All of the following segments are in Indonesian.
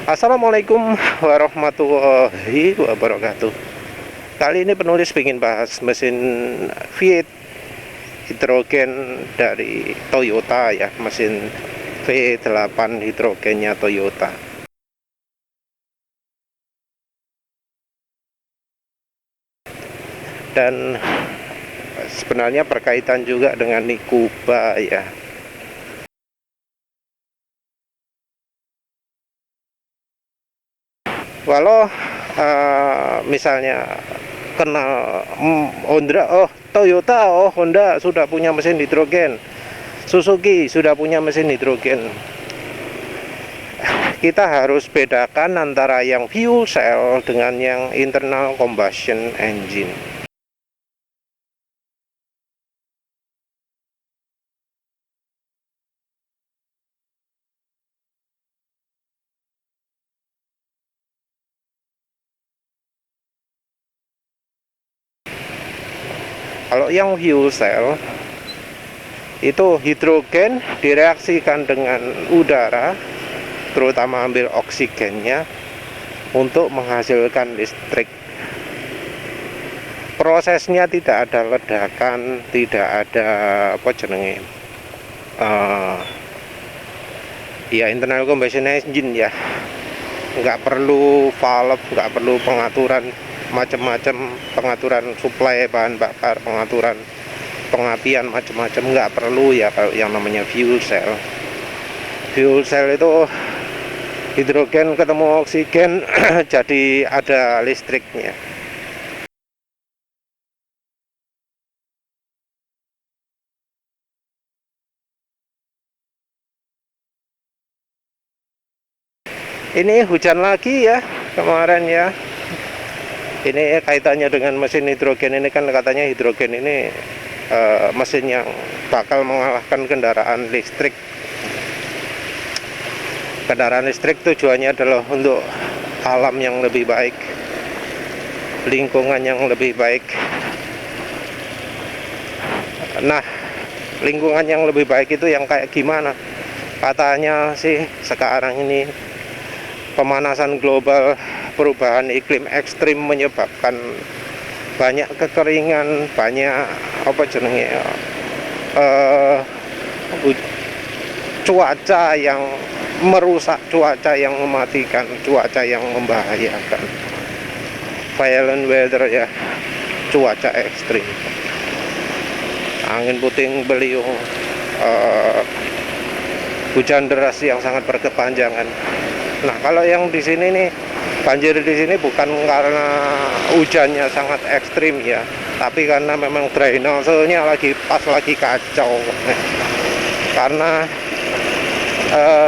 Assalamualaikum warahmatullahi wabarakatuh. Kali ini penulis ingin bahas mesin V8 hidrogen dari Toyota ya, mesin V8 hidrogennya Toyota. Dan sebenarnya berkaitan juga dengan Nikuba ya. Walau misalnya kenal Honda, Toyota, Honda sudah punya mesin hidrogen, Suzuki sudah punya mesin hidrogen. Kita harus bedakan antara yang fuel cell dengan yang internal combustion engine. Kalau yang fuel cell itu hidrogen direaksikan dengan udara, terutama ambil oksigennya untuk menghasilkan listrik. Prosesnya tidak ada ledakan, tidak ada apa jenenge, ya internal combustion engine ya, nggak perlu valve, nggak perlu pengaturan macam-macam, pengaturan suplai bahan bakar, pengaturan pengapian macam-macam, nggak perlu ya. Kalau yang namanya fuel cell itu hidrogen ketemu oksigen jadi ada listriknya. Ini hujan lagi ya kemarin ya. Ini kaitannya dengan mesin hidrogen ini, kan katanya hidrogen ini mesin yang bakal mengalahkan kendaraan listrik. Kendaraan listrik tujuannya adalah untuk alam yang lebih baik, lingkungan yang lebih baik. Nah, lingkungan yang lebih baik itu yang kayak gimana? Katanya sih sekarang ini pemanasan global, perubahan iklim ekstrim menyebabkan banyak kekeringan, banyak apa jenenge, cuaca yang merusak, cuaca yang mematikan, cuaca yang membahayakan, violent weather ya, cuaca ekstrim, angin puting beliung, hujan deras yang sangat berkepanjangan. Nah, kalau yang di sini nih, banjir di sini bukan karena hujannya sangat ekstrim ya, tapi karena memang drainasenya lagi kacau. Karena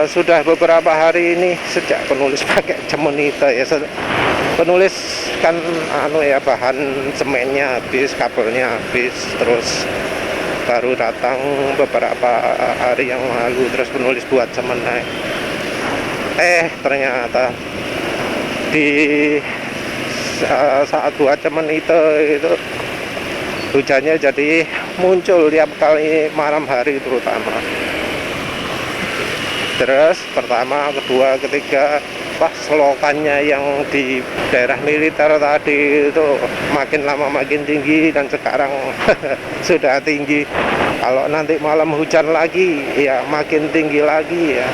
sudah beberapa hari ini sejak penulis pakai cemenite ya, penulis kan bahan semennya habis, kabelnya habis, terus baru datang beberapa hari yang lalu, terus penulis buat semen. Ternyata di saat buat cemen itu hujannya jadi muncul tiap kali malam hari terutama. Terus pertama, kedua, ketiga, selokannya yang di daerah militer tadi itu makin lama makin tinggi, dan sekarang sudah tinggi. Kalau nanti malam hujan lagi ya makin tinggi lagi ya.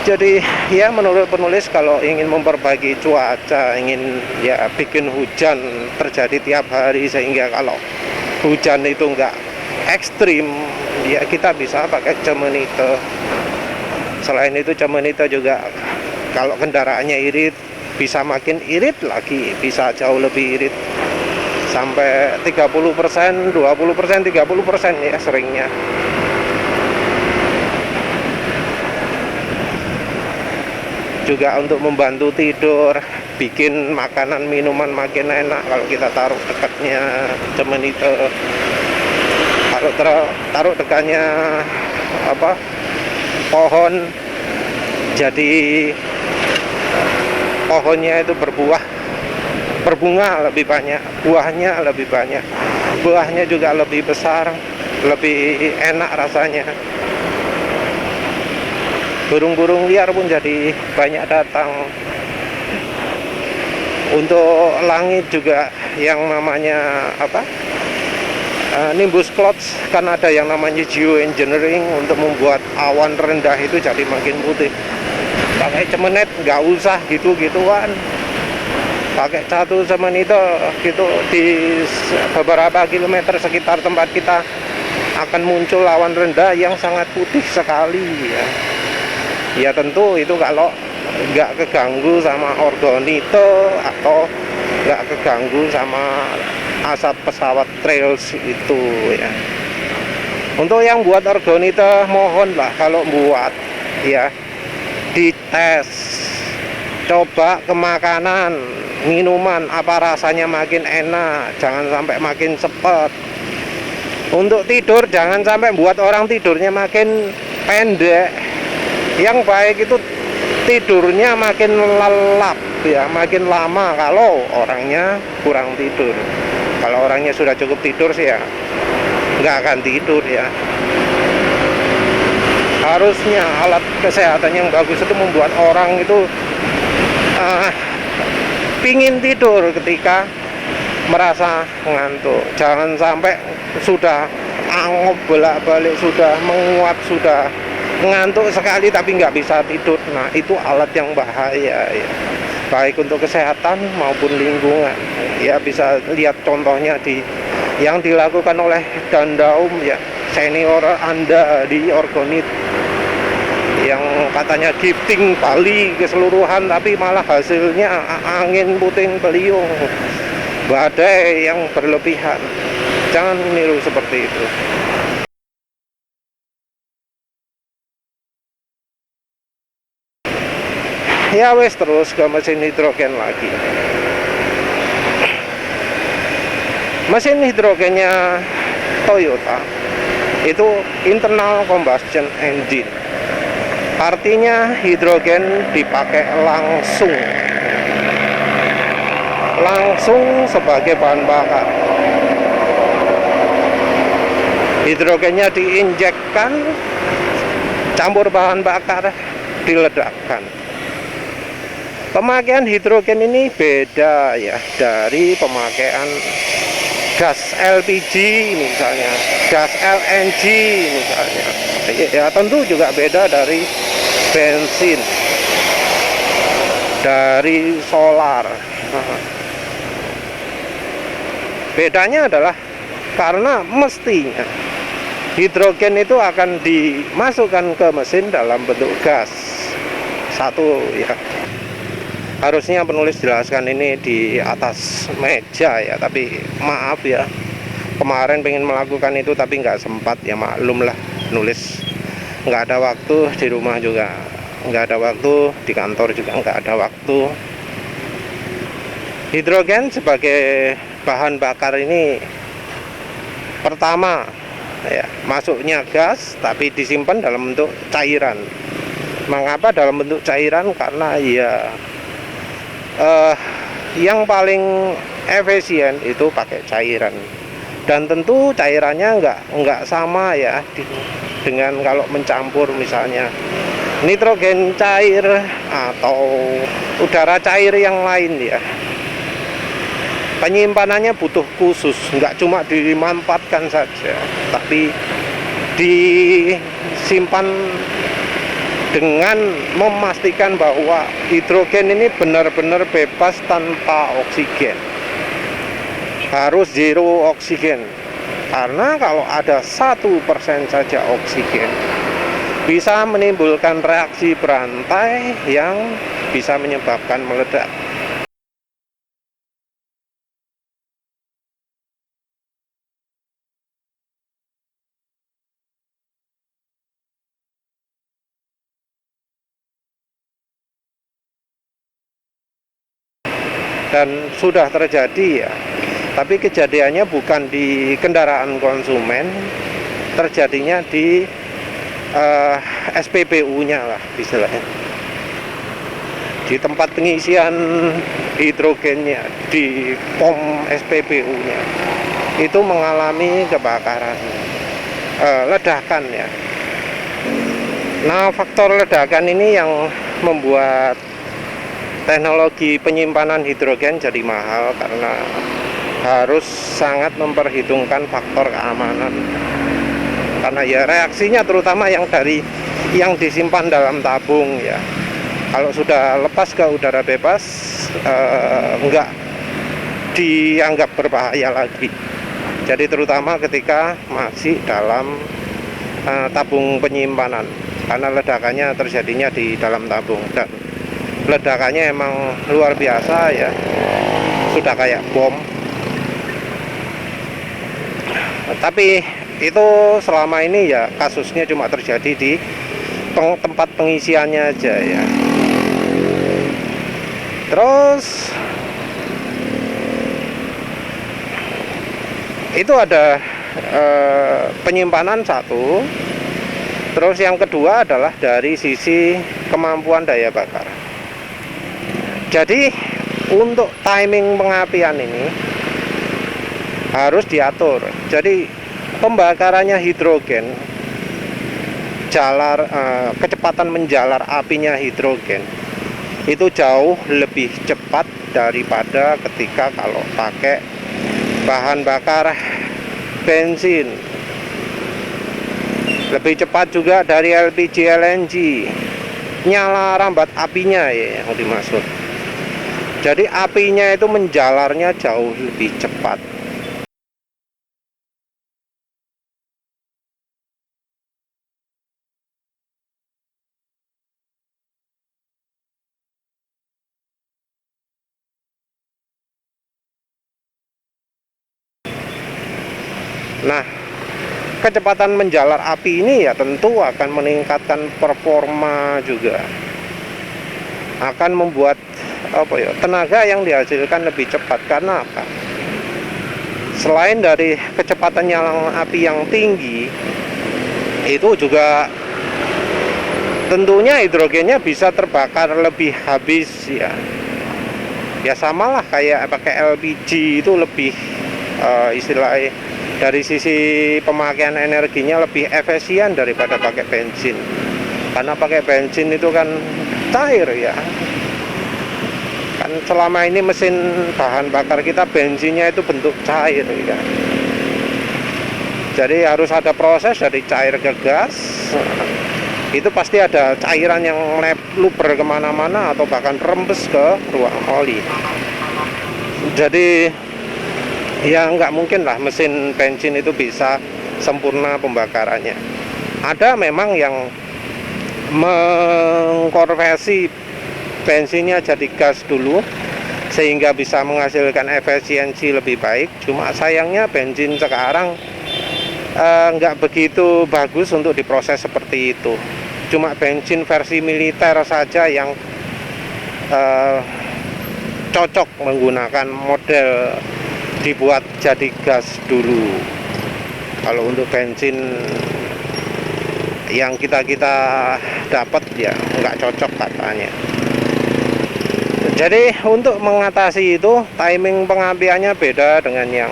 Jadi ya, menurut penulis kalau ingin memperbaiki cuaca, ingin ya bikin hujan terjadi tiap hari sehingga kalau hujan itu enggak ekstrim, ya kita bisa pakai cemenite. Selain itu cemenite juga kalau kendaraannya irit bisa makin irit lagi, bisa jauh lebih irit sampai 30%, 20%, 30% ya seringnya. Juga untuk membantu tidur, bikin makanan minuman makin enak kalau kita taruh dekatnya cemenite. Kalau taruh dekatnya pohon, jadi pohonnya itu berbunga lebih banyak, buahnya lebih banyak, buahnya juga lebih besar, lebih enak rasanya. burung-burung liar pun jadi banyak datang. Untuk langit juga yang namanya apa, nimbus clouds, kan ada yang namanya geoengineering untuk membuat awan rendah itu jadi makin putih. Pakai cemenet nggak usah gitu-gituan, pakai catu semenito gitu, di beberapa kilometer sekitar tempat kita akan muncul awan rendah yang sangat putih sekali ya. Ya tentu itu kalau nggak keganggu sama orgonito atau nggak keganggu sama asap pesawat trails itu ya. Untuk yang buat orgonito, mohonlah kalau buat ya dites, coba ke makanan, minuman apa rasanya makin enak, jangan sampai makin sepet. Untuk tidur jangan sampai buat orang tidurnya makin pendek. Yang baik itu tidurnya makin lelap ya, makin lama kalau orangnya kurang tidur. Kalau orangnya sudah cukup tidur sih ya nggak akan tidur ya. Harusnya alat kesehatan yang bagus itu membuat orang itu pingin tidur ketika merasa ngantuk. Jangan sampai sudah angop bolak-balik, sudah menguap, sudah ngantuk sekali tapi nggak bisa tidur. Nah itu alat yang bahaya ya, baik untuk kesehatan maupun lingkungan ya. Bisa lihat contohnya di yang dilakukan oleh Dandaum ya, senior Anda di Orgonit, yang katanya gifting Bali keseluruhan tapi malah hasilnya angin puting beliung, badai yang berlebihan. Jangan niru seperti itu. Ya wes, terus ke mesin hidrogen lagi. Mesin hidrogennya Toyota itu internal combustion engine, artinya hidrogen dipakai langsung sebagai bahan bakar. Hidrogennya diinjekkan, campur bahan bakar, diledakkan. Pemakaian hidrogen ini beda ya dari pemakaian gas LPG misalnya, gas LNG misalnya. Ya tentu juga beda dari bensin, dari solar. Bedanya adalah karena mestinya hidrogen itu akan dimasukkan ke mesin dalam bentuk gas. Satu ya, harusnya penulis jelaskan ini di atas meja ya, tapi maaf ya, kemarin pengen melakukan itu tapi nggak sempat ya, maklum lah, nulis nggak ada waktu, di rumah juga nggak ada waktu, di kantor juga nggak ada waktu. Hidrogen sebagai bahan bakar ini pertama ya, masuknya gas tapi disimpan dalam bentuk cairan. Mengapa dalam bentuk cairan? Karena ya yang paling efisien itu pakai cairan, dan tentu cairannya nggak sama ya dengan kalau mencampur misalnya nitrogen cair atau udara cair yang lain ya. Penyimpanannya butuh khusus, nggak cuma dimanfaatkan saja, tapi disimpan dengan memastikan bahwa hidrogen ini benar-benar bebas tanpa oksigen. Harus zero oksigen, karena kalau ada 1% saja oksigen bisa menimbulkan reaksi berantai yang bisa menyebabkan meledak. Dan sudah terjadi ya, tapi kejadiannya bukan di kendaraan konsumen, terjadinya di SPBU-nya lah istilahnya, di tempat pengisian hidrogennya, di pom SPBU-nya itu mengalami kebakaran, ledakan ya. Nah, faktor ledakan ini yang membuat teknologi penyimpanan hidrogen jadi mahal karena harus sangat memperhitungkan faktor keamanan. Karena ya reaksinya terutama yang disimpan dalam tabung ya. Kalau sudah lepas ke udara bebas, enggak dianggap berbahaya lagi. Jadi terutama ketika masih dalam tabung penyimpanan, karena ledakannya terjadinya di dalam tabung dan ledakannya emang luar biasa ya, sudah kayak bom. Tapi itu selama ini ya kasusnya cuma terjadi di tempat pengisiannya aja ya. Terus itu ada penyimpanan satu. Terus yang kedua adalah dari sisi kemampuan daya bakar. Jadi untuk timing pengapian ini harus diatur. Jadi pembakarannya hidrogen, kecepatan menjalar apinya hidrogen itu jauh lebih cepat daripada ketika kalau pakai bahan bakar bensin. Lebih cepat juga dari LPG LNG, nyala rambat apinya ya yang dimaksud. Jadi apinya itu menjalarnya jauh lebih cepat. Nah, kecepatan menjalar api ini ya tentu akan meningkatkan performa juga, akan membuat tenaga yang dihasilkan lebih cepat. Karena apa? Selain dari kecepatan nyala api yang tinggi, itu juga tentunya hidrogennya bisa terbakar lebih habis ya. Ya samalah kayak pakai LPG, itu lebih istilahnya dari sisi pemakaian energinya lebih efisien daripada pakai bensin. Karena pakai bensin itu kan cair ya. Kan selama ini mesin bahan bakar kita bensinnya itu bentuk cair ya. Jadi harus ada proses dari cair ke gas. Itu pasti ada cairan yang luber kemana-mana atau bahkan rembes ke ruang oli. Jadi ya nggak mungkin lah mesin bensin itu bisa sempurna pembakarannya. Ada memang yang mengkonversi bensinnya jadi gas dulu sehingga bisa menghasilkan efisiensi lebih baik. Cuma sayangnya bensin sekarang nggak begitu bagus untuk diproses seperti itu. Cuma bensin versi militer saja yang cocok menggunakan model dibuat jadi gas dulu. Kalau untuk bensin yang kita dapat ya nggak cocok katanya. Jadi untuk mengatasi itu timing pengapiannya beda dengan yang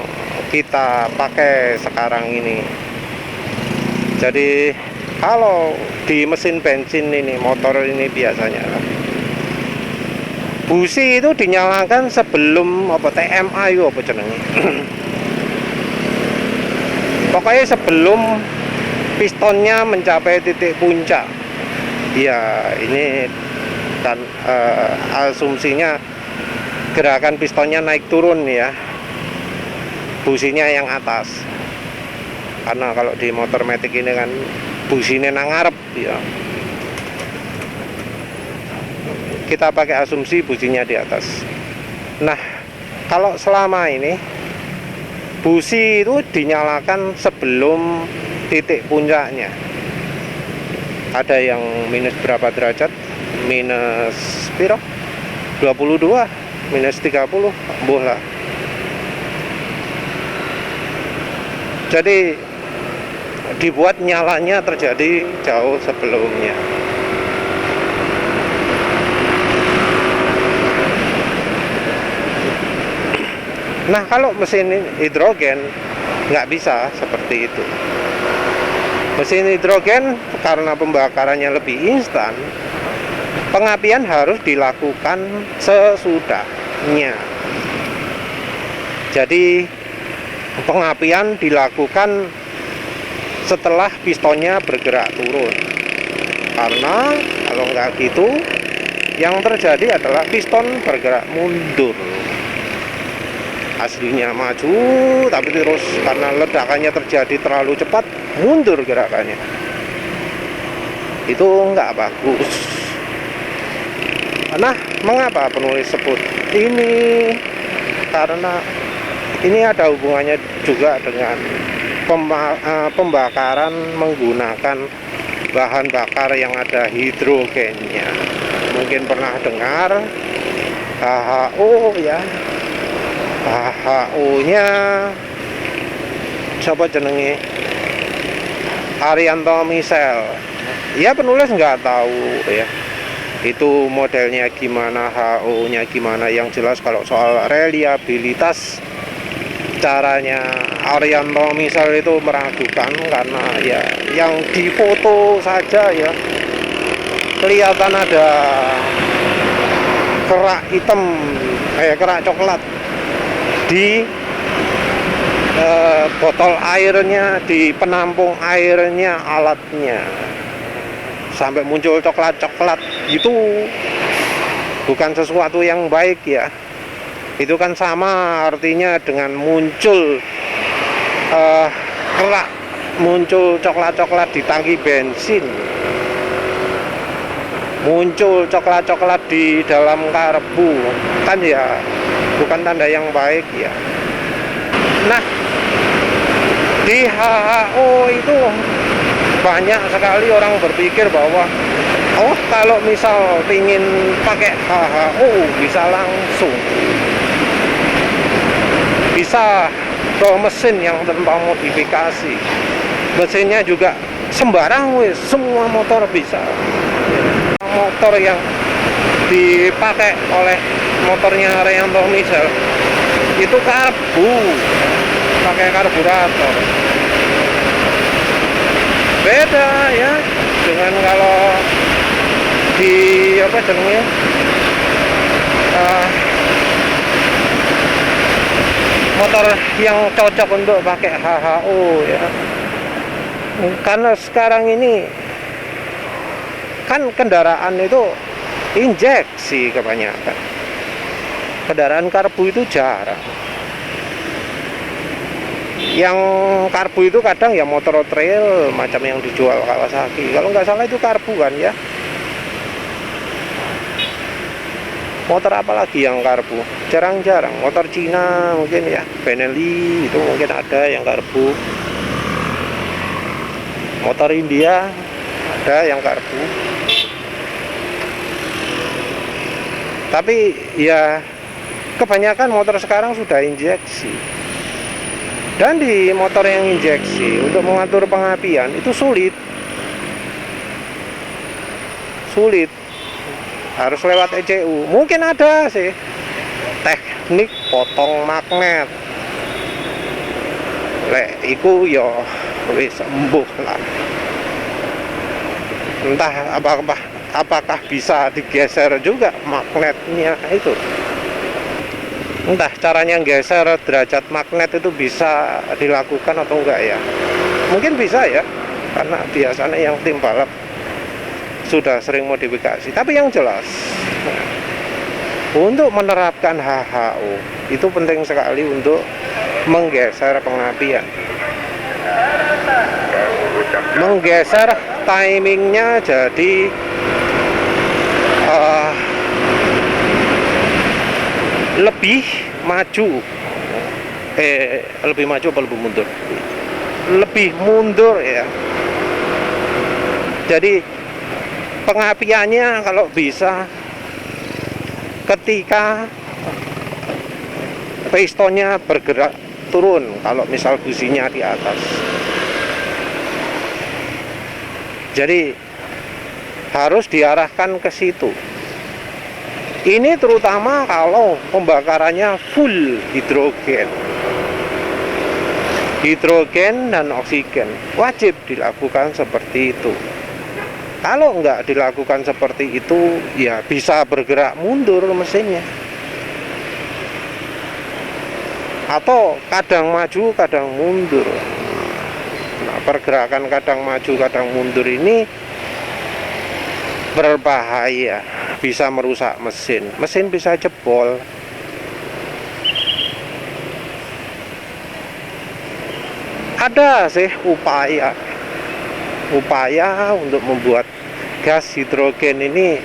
kita pakai sekarang ini. Jadi kalau di mesin bensin ini, motor ini biasanya busi itu dinyalakan sebelum TMA itu apa jenenge. Pokoknya sebelum pistonnya mencapai titik puncak. Ya, ini dan asumsinya gerakan pistonnya naik turun ya. Businya yang atas. Karena kalau di motor matic ini kan businya nang ngarep ya. Kita pakai asumsi businya di atas. Nah, kalau selama ini busi itu dinyalakan sebelum titik puncaknya. Ada yang minus berapa derajat? Minus piro? 22, minus 30, bola. Jadi dibuat nyalanya terjadi jauh sebelumnya. Nah, kalau mesin hidrogen nggak bisa seperti itu. Mesin hidrogen karena pembakarannya lebih instan, pengapian harus dilakukan sesudahnya. Jadi pengapian dilakukan setelah pistonnya bergerak turun. Karena kalau nggak gitu, yang terjadi adalah piston bergerak mundur. Aslinya maju, tapi terus karena ledakannya terjadi terlalu cepat, mundur gerakannya. Itu nggak bagus. Nah, mengapa penulis sebut ini? Karena ini ada hubungannya juga dengan pembakaran menggunakan bahan bakar yang ada hidrogennya. Mungkin pernah dengar HHO ya. HHO-nya siapa jenenge? Arianto Misel. Ya penulis nggak tahu ya. Itu modelnya gimana, HO-nya gimana. Yang jelas kalau soal reliabilitas, caranya Arianto Misel itu meragukan karena ya yang difoto saja ya kelihatan ada kerak hitam, kerak coklat di botol airnya, di penampung airnya, alatnya, sampai muncul coklat-coklat. Itu bukan sesuatu yang baik ya. Itu kan sama artinya dengan muncul kerak, muncul coklat-coklat di tangki bensin, muncul coklat-coklat di dalam karbu, kan ya bukan tanda yang baik ya. Nah, di HHO itu banyak sekali orang berpikir bahwa oh kalau misal ingin pakai HHO bisa langsung, bisa ke mesin yang tanpa modifikasi, mesinnya juga sembarang wis, semua motor bisa. Motor yang dipakai oleh motornya Arianto Misel itu karbu, pakai karburator. Beda ya dengan kalau di apa jenengnya motor yang cocok untuk pakai HHO ya. Karena sekarang ini kan kendaraan itu injeksi kebanyakan. Kendaraan karbu itu jarang. Yang karbu itu kadang ya motor trail macam yang dijual Kawasaki. Kalau nggak salah itu karbu kan ya. Motor apa lagi yang karbu? Jarang-jarang. Motor Cina mungkin ya, Benelli itu mungkin ada yang karbu. Motor India ada yang karbu. Tapi ya kebanyakan motor sekarang sudah injeksi. Dan di motor yang injeksi untuk mengatur pengapian itu sulit. Harus lewat ECU. Mungkin ada sih teknik potong magnet. Lek iku yo wis sembuh lah. Entah apakah bisa digeser juga magnetnya itu. Entah caranya geser derajat magnet itu bisa dilakukan atau enggak ya. Mungkin bisa ya, karena biasanya yang tim balap sudah sering modifikasi. Tapi yang jelas untuk menerapkan HHO itu penting sekali untuk menggeser pengapian, menggeser timingnya jadi lebih maju lebih maju apa lebih mundur? Lebih mundur ya. Jadi pengapiannya kalau bisa ketika pistonnya bergerak turun, kalau misal businya di atas. Jadi harus diarahkan ke situ. Ini terutama kalau pembakarannya full hidrogen. hidrogen dan oksigen. Wajib dilakukan seperti itu. Kalau nggak dilakukan seperti itu, ya bisa bergerak mundur mesinnya. Atau kadang maju, kadang mundur. Nah, pergerakan kadang maju, kadang mundur ini berbahaya, bisa merusak mesin. Mesin bisa jebol. Ada sih upaya untuk membuat gas hidrogen ini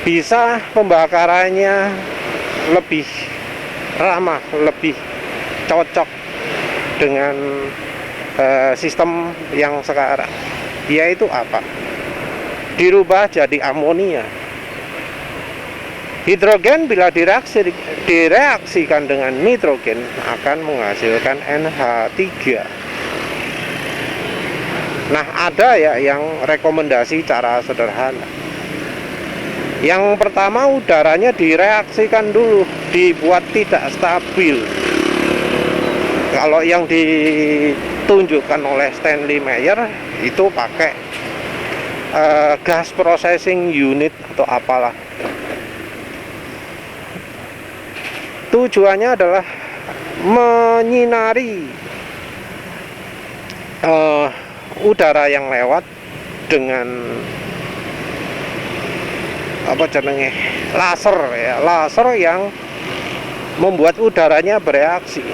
bisa pembakarannya lebih ramah, lebih cocok dengan sistem yang sekarang. Yaitu apa? Dirubah jadi amonia. Hidrogen bila direaksikan dengan nitrogen akan menghasilkan NH3. Nah, ada ya yang rekomendasi cara sederhana. Yang pertama, udaranya direaksikan dulu, dibuat tidak stabil. Kalau yang ditunjukkan oleh Stanley Meyer itu pakai gas processing unit atau apalah. Tujuannya adalah menyinari udara yang lewat dengan laser ya, laser yang membuat udaranya bereaksi.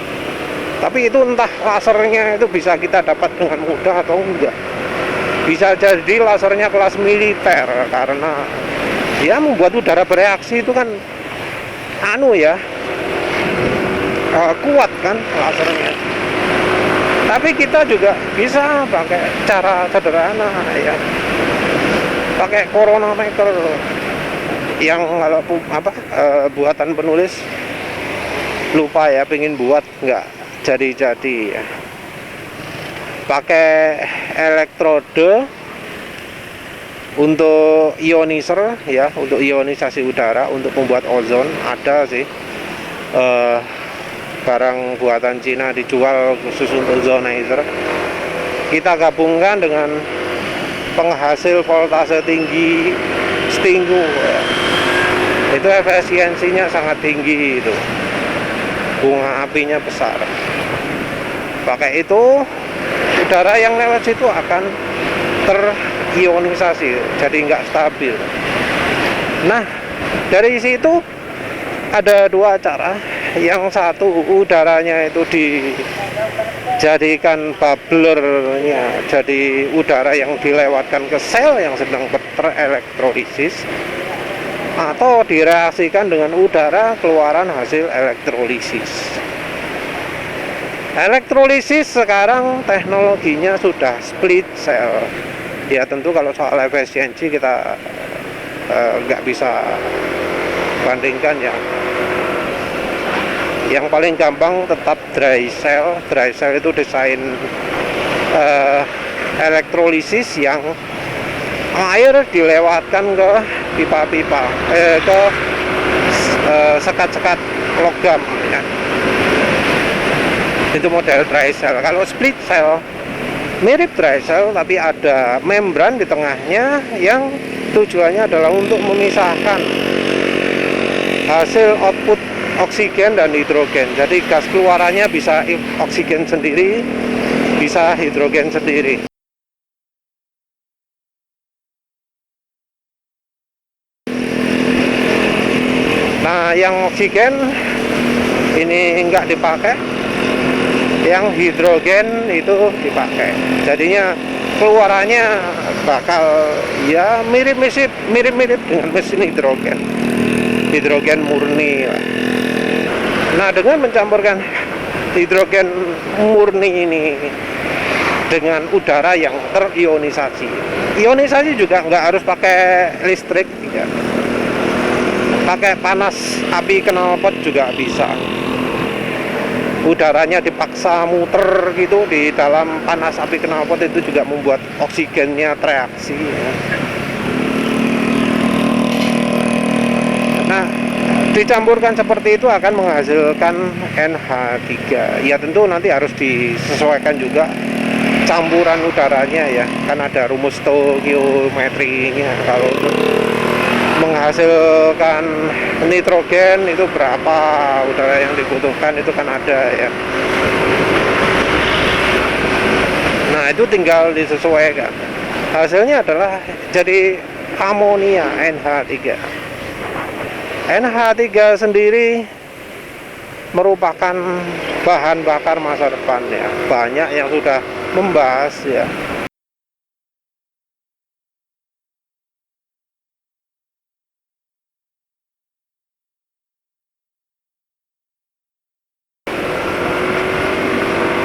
Tapi itu entah lasernya itu bisa kita dapat dengan mudah atau enggak. Bisa jadi lasernya kelas militer, karena ya membuat udara bereaksi itu kan kuat kan lasernya. Tapi kita juga bisa pakai cara sederhana ya, pakai chronometer yang kalau buatan penulis lupa ya, pengen buat nggak jadi ya. Pakai elektrode untuk ionizer ya, untuk ionisasi udara, untuk membuat ozon. Ada sih barang buatan Cina dijual khusus untuk ozonizer. Kita gabungkan dengan penghasil voltase tinggi stingu ya. Itu efisiensinya sangat tinggi, itu bunga apinya besar. Pakai itu udara yang lewat situ akan terionisasi, jadi nggak stabil. Nah, dari situ ada dua cara. Yang satu, udaranya itu dijadikan bubblernya, jadi udara yang dilewatkan ke sel yang sedang terelektrolisis, atau direaksikan dengan udara keluaran hasil elektrolisis. Elektrolisis sekarang teknologinya sudah split cell. Ya tentu kalau soal efisiensi kita nggak bisa bandingkan ya. Yang paling gampang tetap dry cell. Dry cell itu desain elektrolisis yang air dilewatkan ke pipa-pipa, ke sekat-sekat logam ya. Itu model dry cell. Kalau split cell mirip dry cell, tapi ada membran di tengahnya yang tujuannya adalah untuk memisahkan hasil output oksigen dan hidrogen. Jadi gas keluarannya bisa oksigen sendiri, bisa hidrogen sendiri. Nah, yang oksigen ini enggak dipakai, yang hidrogen itu dipakai. Jadinya keluarannya bakal ya mirip-mirip dengan mesin hidrogen murni lah. Nah, dengan mencampurkan hidrogen murni ini dengan udara yang terionisasi, ionisasi juga nggak harus pakai listrik ya. Pakai panas api knalpot juga bisa. Udaranya dipaksa muter gitu di dalam panas api knalpot, itu juga membuat oksigennya tereaksi ya. Nah, dicampurkan seperti itu akan menghasilkan NH3. Ya tentu nanti harus disesuaikan juga campuran udaranya ya, kan ada rumus stoikiometrinya. Kalau untuk menghasilkan nitrogen itu berapa udara yang dibutuhkan itu kan ada ya. Nah itu tinggal disesuaikan. Hasilnya adalah jadi amonia NH3. NH3 sendiri merupakan bahan bakar masa depan ya. Banyak yang sudah membahas ya.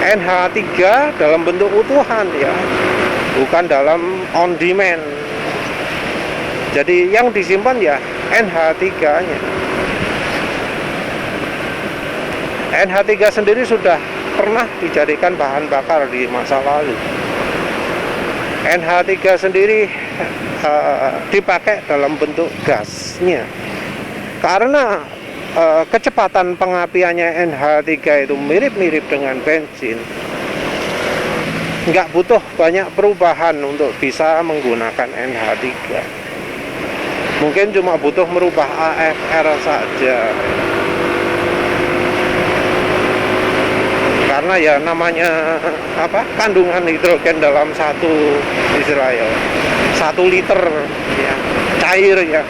NH3 dalam bentuk utuhan ya, bukan dalam on demand. Jadi yang disimpan ya NH3-nya. NH3 sendiri sudah pernah dijadikan bahan bakar di masa lalu. NH3 sendiri dipakai dalam bentuk gasnya. Karena kecepatan pengapiannya NH3 itu mirip-mirip dengan bensin, nggak butuh banyak perubahan untuk bisa menggunakan NH3. Mungkin cuma butuh merubah AFR saja. Karena ya namanya apa, kandungan hidrogen dalam satu istilahnya 1 liter ya cair ya,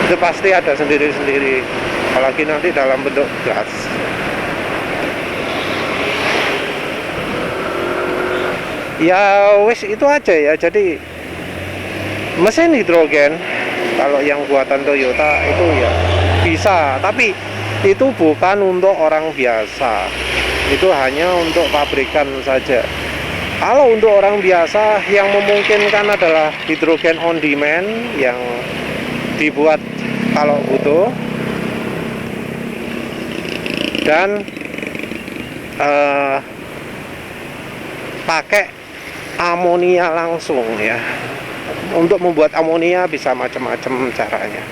itu pasti ada sendiri-sendiri, apalagi nanti dalam bentuk gas. Ya wis itu aja ya. Jadi mesin hidrogen kalau yang buatan Toyota itu ya bisa, tapi itu bukan untuk orang biasa, itu hanya untuk pabrikan saja. Kalau untuk orang biasa yang memungkinkan adalah hidrogen on demand yang dibuat kalau butuh, dan pakai amonia langsung ya. Untuk membuat amonia bisa macam-macam caranya.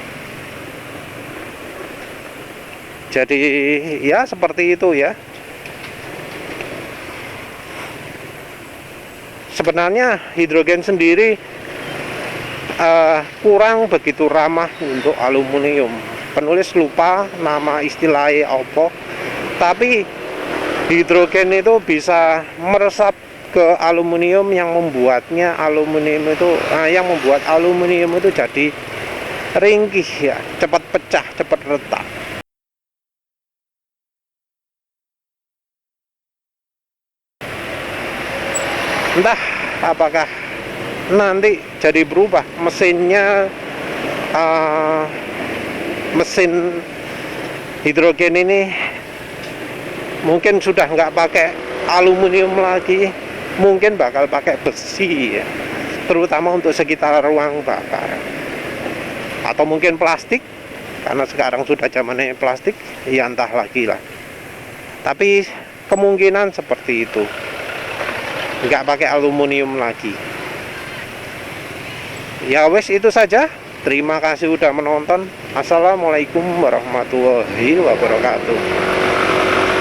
Jadi ya seperti itu ya. Sebenarnya hidrogen sendiri kurang begitu ramah untuk aluminium. Penulis lupa nama istilahnya apa, tapi hidrogen itu bisa meresap ke aluminium yang membuatnya aluminium itu yang membuat aluminium itu jadi ringkih ya, cepat pecah, cepat retak. Entah apakah nanti jadi berubah mesinnya, mesin hidrogen ini mungkin sudah nggak pakai aluminium lagi, mungkin bakal pakai besi ya, terutama untuk sekitar ruang bakar, atau mungkin plastik, karena sekarang sudah zamannya plastik ya, entah lagi lah. Tapi kemungkinan seperti itu, nggak pakai aluminium lagi. Ya wes itu saja. Terima kasih udah menonton. Assalamualaikum warahmatullahi wabarakatuh.